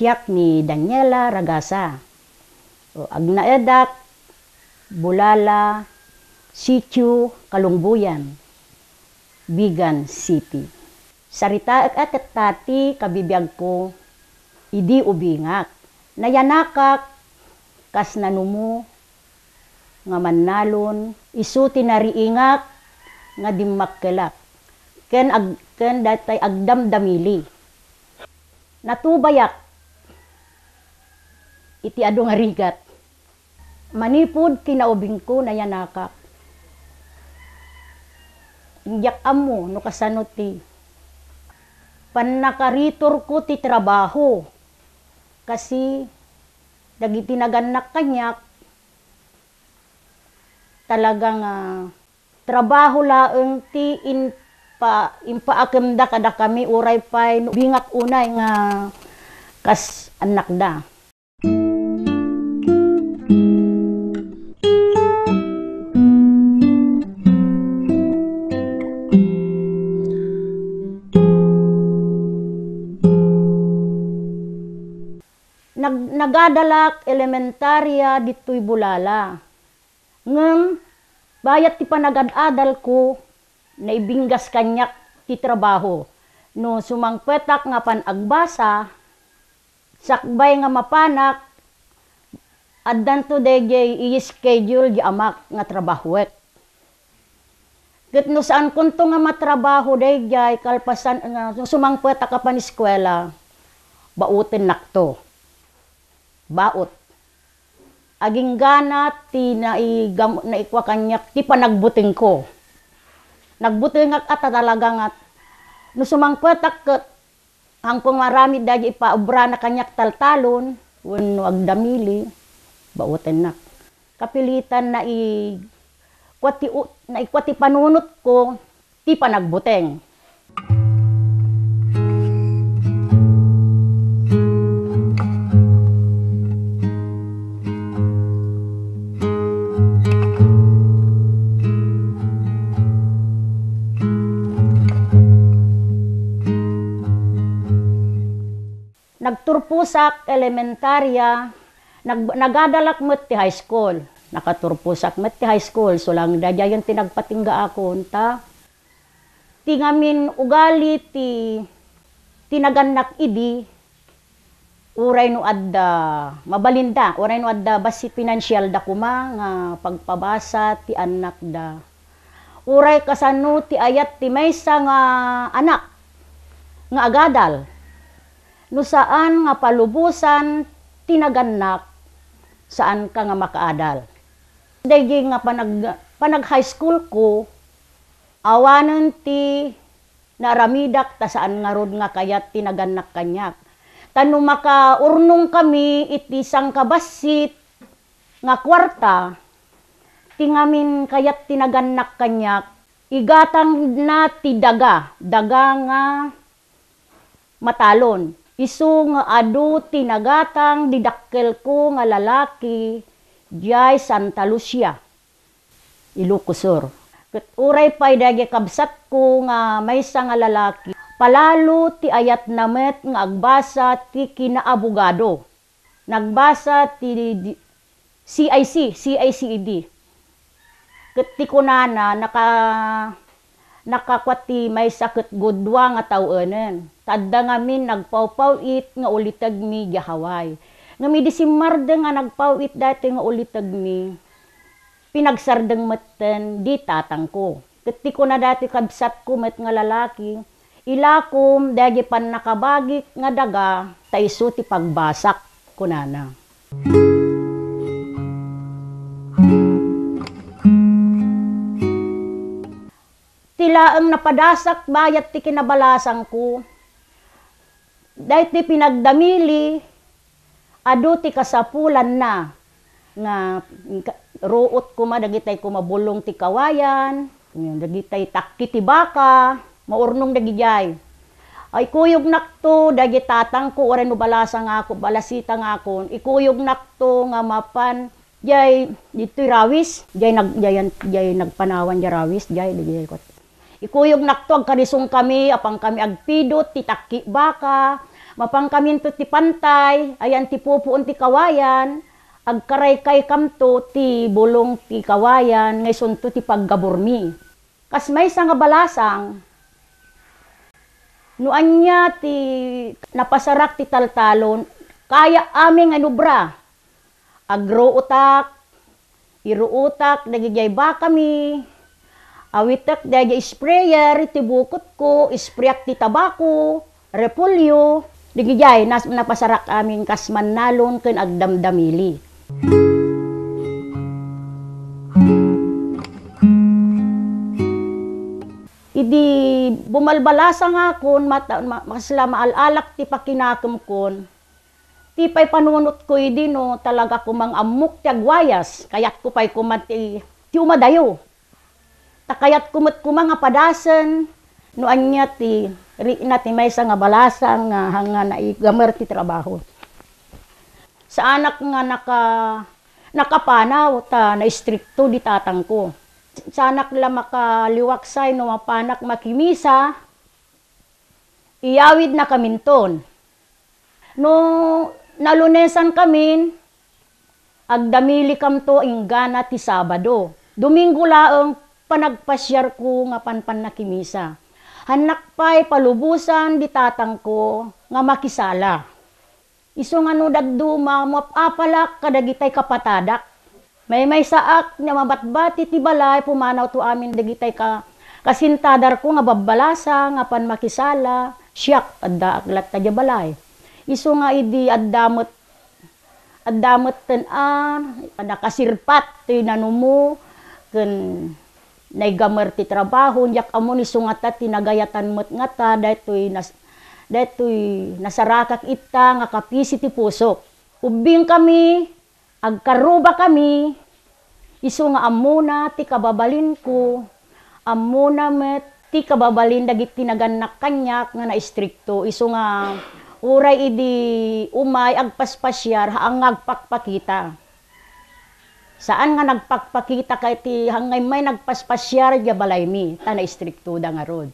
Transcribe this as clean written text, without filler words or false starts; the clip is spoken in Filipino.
siyak ni Daniela Ragasa. O, agnaedak, Bulala, Sitio, Kalungbuyan, Bigan City. Sarita at tati kabibiyag ko, idi ubingak. Nayanakak, kas nanumo, nga manalon, isu tinariingak, nga dimmakkelak. Ken datay agdamdamili. Natubayak, iti ado nga rigat. Manipod kinaubing ko na yanakak. Ingyak amo no kasano ti. Panakaritor ko ti trabaho. Kasi dagiti naganak kanyak talagang trabaho laeng ti impaakemda kada kami uray pay bingak unay nga kas anak da. Nagadalak elementarya dito'y Bulala. Ngem, bayat ti panagad-adal ko, naibinggas kanyak ti trabaho. No sumangpetak nga panagbasa, sakbay nga mapanak, addan to dayjay i-schedule di amak nga trabahuet. Ket no saan kunto nga matrabaho dayjay kalpasan nga sumangpetak ka pan eskwela, bautin nakto. Baot. Aging gana ti naikwa kanyak ti panagbuting ko. Nagbuting at talaga nga no sumangpetak ket hangpong marami dagi ipaubra na kanyak taltalon wenno agdamili baoten nak. Kapilitan na ikwati panunot ko ti panagbuteng. Nagturpusak elementarya, nagadalak met ti high school. Nakaturpusak met ti high school, so lang dadyayon tinagpatingga ako ta. Tingamin ugali ti tinaganak idi, uray no adda mabalinda, uray no adda basi financial da kuma nga pagpabasa ti anak da. Uray kasano ti ayat ti maysa nga anak nga agadal. No saan nga palubusan tinaganak, saan ka nga makaadal. Dahil nga panag high school ko, awanan ti naramidak ta saan nga rod nga kayat tinaganak kanyak. Tano makaurnong kami iti isang kabasit nga kwarta, tingamin kayat tinaganak kanyak, igatang na ti daga nga matalon. Isu nga adu tinagatang didakkel ko nga lalaki jay Santa Lucia, Ilocos Sur. Ket uray pay dagi kabsat ko nga maysa nga lalaki, palalo ti ayat namet nga agbasa ti kinaabogado. Nagbasa ti CICED. Ket ti kunana nakakwati may sakit gudwa nga tawenen. Tadda ngamin nagpawpawit nga ulitag mi gahaway. Nga mi disimarde nga nagpawit dati nga ulitag mi. Pinagsardeng metten di tatang ko. Kati ko na dati kabsat ko met nga lalaki. Ilakom dagi pan nakabagi nga daga taiso ti pagbasak kunana. Tila ang napadasak bayat ti kinabalasang ko. Dahil ti pinagdamili, adu ti kasapulan na, nga ruot ko dagitay ko mabulong ti kawayan, dagitay takki ti baka, maurnong dagijay. Ay kuyog nakto, dagi tatang ko, oren balasa nga ako, balasita nga ako, ikuyog nakto nga mapan, jay, dito'y rawis, jay nagpanawan jay rawis, jay, dagijay ko. Ikuyog nakto, agkarisong kami, apang kami agpidot, ti takki baka, mapangkaminto ti pantay, ayan ti pupuon ti kawayan, agkaray kay kamto ti bulong ti kawayan, ngay sunto ti paggaburmi. Kas may nga balasang, no anya ti napasarak ti taltalon, kaya aming anubra, agro utak, iruutak, nagigay ba kami, awitak dagay sprayer, ti bukot ko, sprayak ti tabako, repolyo, nagigay, napasarak aming kasman nalon ken agdamdamili. Idi bumalbalasa nga kon, masla maalalak ti pakinakam kon, ti pay panunot ko idi no, talaga kumang amok ti agwayas, kayat ko pay kumat ti umadayo. Takayat kumot kumang apadasen, no anya ti nati may nga balasa nga hanga naigamer ti trabaho. Sa anak nga nakapanaw ta na istrikto di tatang ko. Sa anak la makaliwaksay no mapanak makimisa, iyawid na kaminton. No nalunesan kamin, agdamili kamto inggana ti Sabado. Domingo laeng panagpasyar ko nga panpan na kimisa. Hanak pa'y palubusan di tatang ko nga makisala. Iso nga no daduma, mapapalak kadagitay kapatadak. May saak nga mabatbati ti balay, pumanaw to amin dagitay kasintadar ko nga babbalasa, nga pan makisala, siyak, adda aglat tadya balay. Iso nga idi addamot nakasirpat ti nanumo, ken naigamer ti trabaho, jak amon iso nga ta tinagayatan met nga ta, daytoy nasarakak ita nga kapisi ti pusok. Ubing kami, agkaruba kami, iso nga amuna ti kababalin ko, amuna met ti kababalin dagit tinaganak kanyak nga na-istrikto, iso nga uray idi umay agpaspasyar haang agpakpakita. Saan nga nagpakpakita kay ti hangay may nagpaspasyar di balay mi, ta na-istrikto da nga rod.